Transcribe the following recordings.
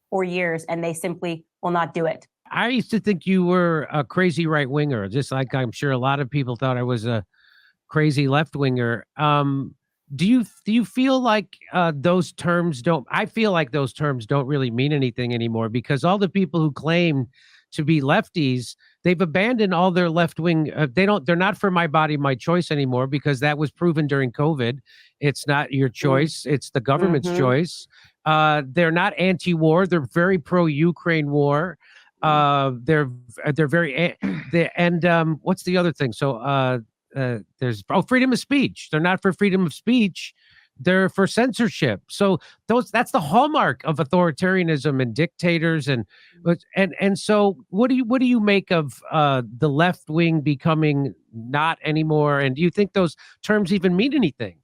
for years, and they simply will not do it. I used to think you were a crazy right winger, just like I'm sure a lot of people thought I was a crazy left winger. Do you feel like those terms don't? I feel like those terms don't really mean anything anymore because all the people who claim to be lefties, they've abandoned all their left wing. They're not for my body, my choice anymore because that was proven during COVID. It's not your choice; it's the government's choice. They're not anti-war; they're very pro-Ukraine war. They're very what's the other thing? So there's freedom of speech. They're not for freedom of speech. They're for censorship. So that's the hallmark of authoritarianism and dictators. And so what do you make of the left wing becoming not anymore? And do you think those terms even mean anything?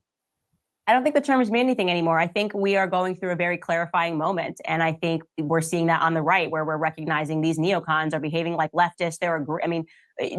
I don't think the terms mean anything anymore. I think we are going through a very clarifying moment. And I think we're seeing that on the right, where we're recognizing these neocons are behaving like leftists.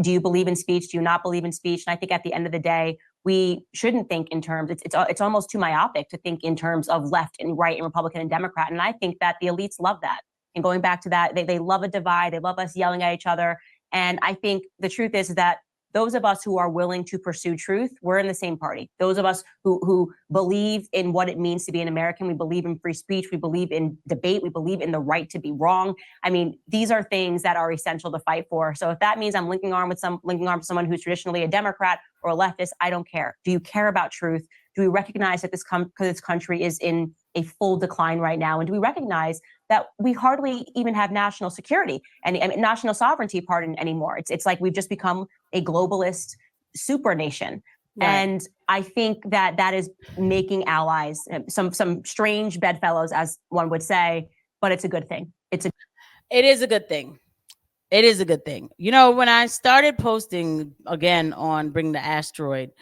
Do you believe in speech? Do you not believe in speech? And I think at the end of the day, we shouldn't think in terms, it's almost too myopic to think in terms of left and right and Republican and Democrat. And I think that the elites love that. And going back to that, they love a divide. They love us yelling at each other. And I think the truth is that those of us who are willing to pursue truth, we're in the same party. Those of us who believe in what it means to be an American, we believe in free speech, we believe in debate, we believe in the right to be wrong. I mean, these are things that are essential to fight for. So if that means I'm linking arms with someone who's traditionally a Democrat or a leftist, I don't care. Do you care about truth? Do we recognize that this country is in a full decline right now? And do we recognize that we hardly even have national security and national sovereignty, anymore? It's like we've just become a globalist super nation. Right. And I think that is making allies, some strange bedfellows, as one would say, but it's a good thing. It is a good thing. It is a good thing. You know, when I started posting again on Bring the Asteroid,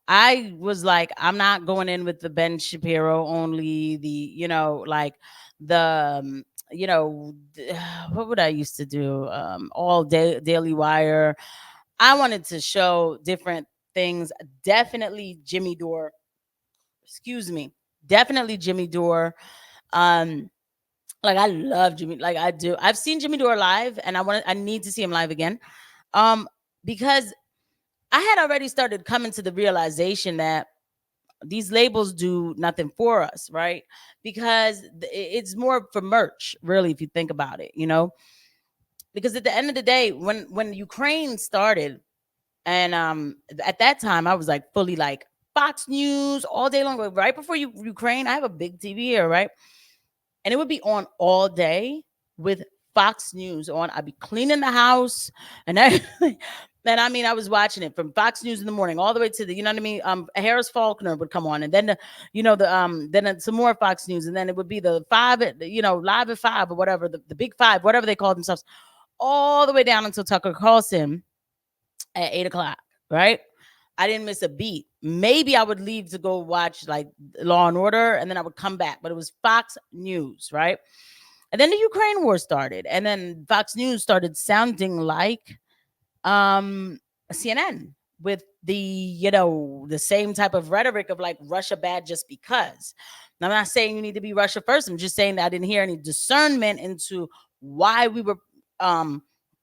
I was like, I'm not going in with the Ben Shapiro only, what would I used to do? All day, Daily Wire. I wanted to show different things. Definitely Jimmy Dore. Definitely Jimmy Dore. Like I love Jimmy. Like I do. I've seen Jimmy Dore live, and I need to see him live again. Because I had already started coming to the realization that these labels do nothing for us, right? Because it's more for merch, really, if you think about it, because at the end of the day, when Ukraine started, and at that time I was like fully like Fox News all day long, right before Ukraine. I have a big TV here, right? And it would be on all day with Fox News on. I'd be cleaning the house and everything. And I mean, I was watching it from Fox News in the morning all the way to the, Harris Faulkner would come on, and then then some more Fox News, and then it would be the live at 5 or whatever, the big 5, whatever they call themselves, all the way down until Tucker Carlson at 8:00, right? I didn't miss a beat. Maybe I would leave to go watch like Law and Order, and then I would come back, but it was Fox News, right? And then the Ukraine war started, and then Fox News started sounding like CNN with the same type of rhetoric of like Russia bad just because. Now, I'm not saying you need to be Russia first. I'm just saying that I didn't hear any discernment into why we were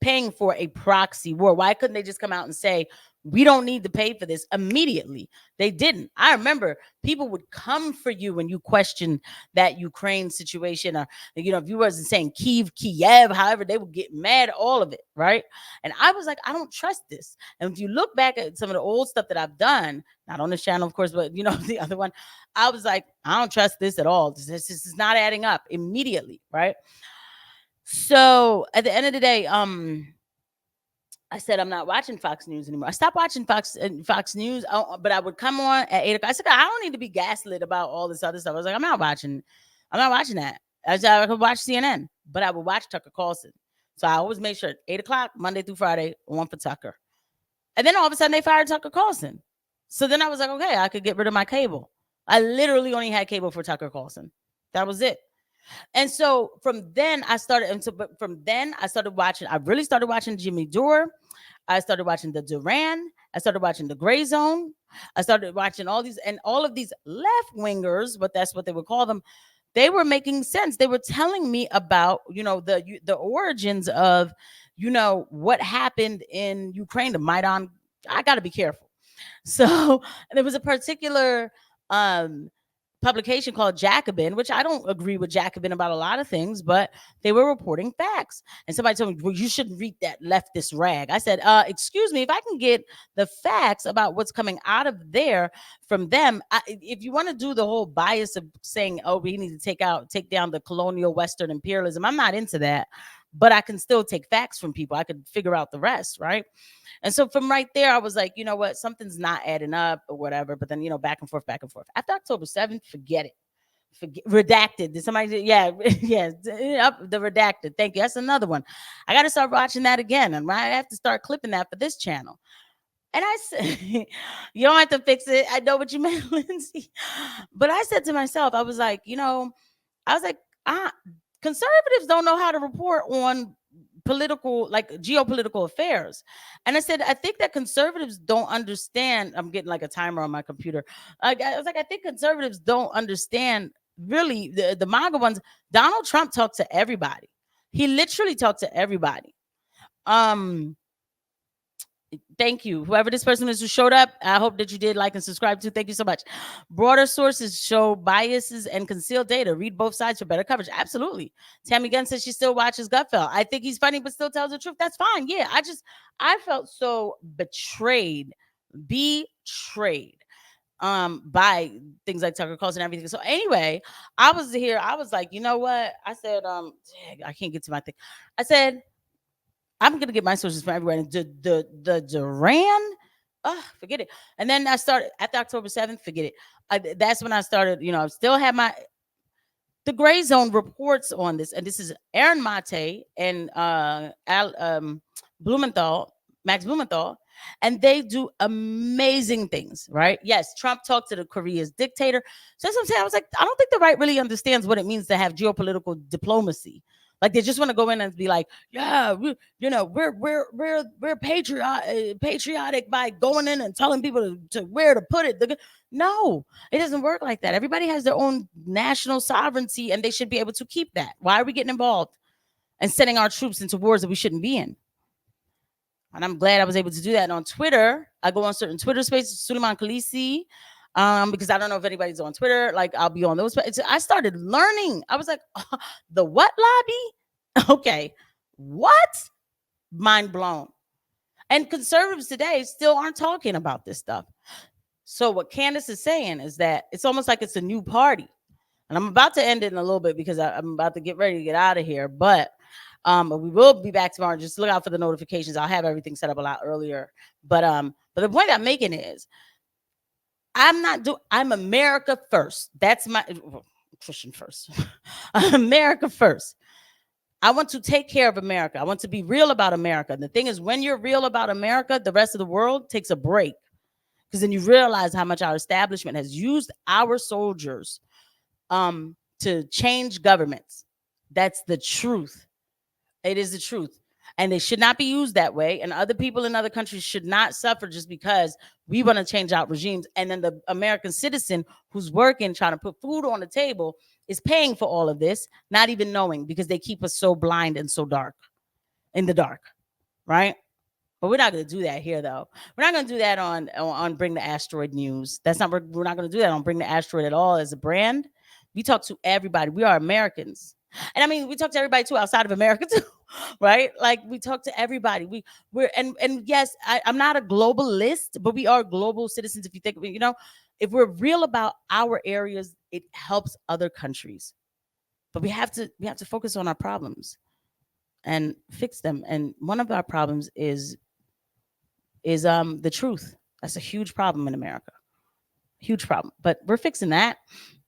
paying for a proxy war. Why couldn't they just come out and say, we don't need to pay for this immediately? They didn't. I remember people would come for you when you questioned that Ukraine situation, or if you wasn't saying Kiev, however, they would get mad, all of it, right? And I was like, I don't trust this. And if you look back at some of the old stuff that I've done, not on this channel, of course, but the other one, I was like, I don't trust this at all. This is not adding up immediately, right? So at the end of the day, I said, I'm not watching Fox News anymore. I stopped watching Fox News, but I would come on at 8:00. I said, I don't need to be gaslit about all this other stuff. I was like, I'm not watching that. I could watch CNN, but I would watch Tucker Carlson. So I always make sure 8:00, Monday through Friday, one for Tucker. And then all of a sudden they fired Tucker Carlson. So then I was like, okay, I could get rid of my cable. I literally only had cable for Tucker Carlson. That was it. And so from then I started watching. I really started watching Jimmy Dore. I started watching the Duran. I started watching the Gray Zone. I started watching all of these left wingers, but that's what they would call them. they were making sense. They were telling me about, the origins of, what happened in Ukraine, the Maidan. I got to be careful. So there was a particular publication called Jacobin, which I don't agree with Jacobin about a lot of things, but they were reporting facts. And somebody told me, well, you shouldn't read that leftist rag. I said, excuse me, if I can get the facts about what's coming out of there from them, if you want to do the whole bias of saying, oh, we need to take down the colonial Western imperialism, I'm not into that, but I can still take facts from people. I could figure out the rest, right? And so from right there, I was like, you know what, something's not adding up or whatever. But then, back and forth. After October 7th, forget it. Redacted. Did somebody? Yeah, yes. The Redacted. Thank you. That's another one. I got to start watching that again, and I have to start clipping that for this channel. And I said, you don't have to fix it. I know what you meant, Lindsay. But I said to myself, I was like, conservatives don't know how to report on geopolitical affairs. And I said, I think that conservatives don't understand. I'm getting like a timer on my computer. I was like, I think conservatives don't understand really the MAGA ones. Donald Trump talked to everybody. He literally talked to everybody. Thank you. Whoever this person is who showed up, I hope that you did like and subscribe to. Thank you so much. Broader sources show biases and concealed data. Read both sides for better coverage. Absolutely. Tammy Gunn says she still watches Gutfeld. I think he's funny, but still tells the truth. That's fine. Yeah, I felt so betrayed by things like Tucker Carlson and everything. So anyway, I was here. I was like, you know what? I said, I can't get to my thing. I said, I'm gonna get my sources from everywhere. And the Duran, forget it. And then I started after October 7th. Forget it. That's when I started. Still have the Gray Zone reports on this, and this is Aaron Mate and Max Blumenthal, and they do amazing things, right? Yes, Trump talked to the Korea's dictator. So that's what I'm saying. I was like, I don't think the right really understands what it means to have geopolitical diplomacy. Like they just want to go in and be like, yeah, we're patriotic by going in and telling people to where to put it. No, it doesn't work like that. Everybody has their own national sovereignty, and they should be able to keep that. Why are we getting involved and sending our troops into wars that we shouldn't be in? And I'm glad I was able to do that. And on Twitter, I go on certain Twitter spaces, Suleiman Khalisi, because I don't know if anybody's on Twitter. Like I'll be on those. I started learning. I was like, the what lobby? Okay, what? Mind blown. And conservatives today still aren't talking about this stuff. So what Candace is saying is that it's almost like it's a new party. And I'm about to end it in a little bit because I'm about to get ready to get out of here. But we will be back tomorrow. Just look out for the notifications. I'll have everything set up a lot earlier. But the point I'm making is I'm America first. That's my Christian first. America first. I want to take care of America. I want to be real about America. And the thing is, when you're real about America, the rest of the world takes a break. Because then you realize how much our establishment has used our soldiers to change governments. That's the truth. It is the truth. And they should not be used that way. And other people in other countries should not suffer just because we want to change out regimes. And then the American citizen who's working, trying to put food on the table, is paying for all of this, not even knowing, because they keep us so blind and so dark, in the dark, right? But we're not going to do that here, though. We're not going to do that on Bring the Asteroid News. We're not going to do that on Bring the Asteroid at all as a brand. We talk to everybody. We are Americans. And I mean, we talk to everybody too outside of America too, right? Like we talk to everybody. And yes, I'm not a globalist, but we are global citizens. If you think, if we're real about our areas, it helps other countries. But we have to focus on our problems and fix them. And one of our problems is the truth. That's a huge problem in America. Huge problem. But we're fixing that.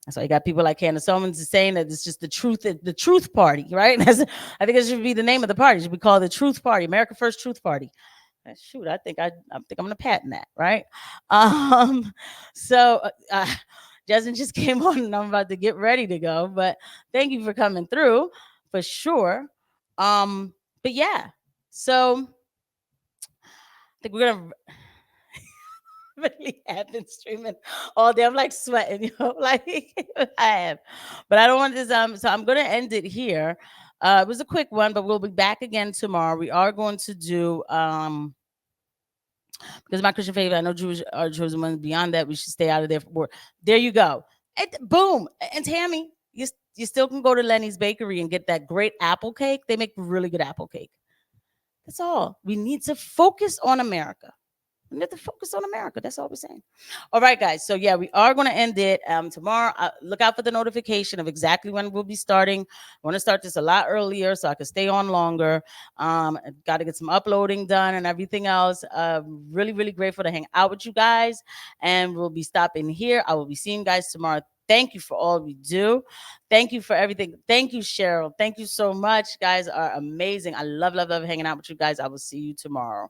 That's why you got people like Candace Owens saying that it's just the truth party, right? I think it should be the name of the party. It should be called the Truth Party, America First Truth Party. Shoot, I think I'm gonna patent that, right? So Jasmine just came on and I'm about to get ready to go, but thank you for coming through for sure. But yeah, so I think we're gonna literally have been streaming all day. I'm like sweating, like I am. But I don't want this. So I'm gonna end it here. It was a quick one, but we'll be back again tomorrow. We are going to do because my Christian faith, I know Jewish are chosen ones. Beyond that, we should stay out of there. There you go. Boom. And Tammy, you still can go to Lenny's Bakery and get that great apple cake. They make really good apple cake. That's all. We need to focus on America. We need to focus on America. That's all we're saying. All right, guys. So yeah, we are going to end it tomorrow. Look out for the notification of exactly when we'll be starting. I want to start this a lot earlier so I can stay on longer. Got to get some uploading done and everything else. Really, really grateful to hang out with you guys. And we'll be stopping here. I will be seeing you guys tomorrow. Thank you for all we do. Thank you for everything. Thank you, Cheryl. Thank you so much. You guys are amazing. I love hanging out with you guys. I will see you tomorrow.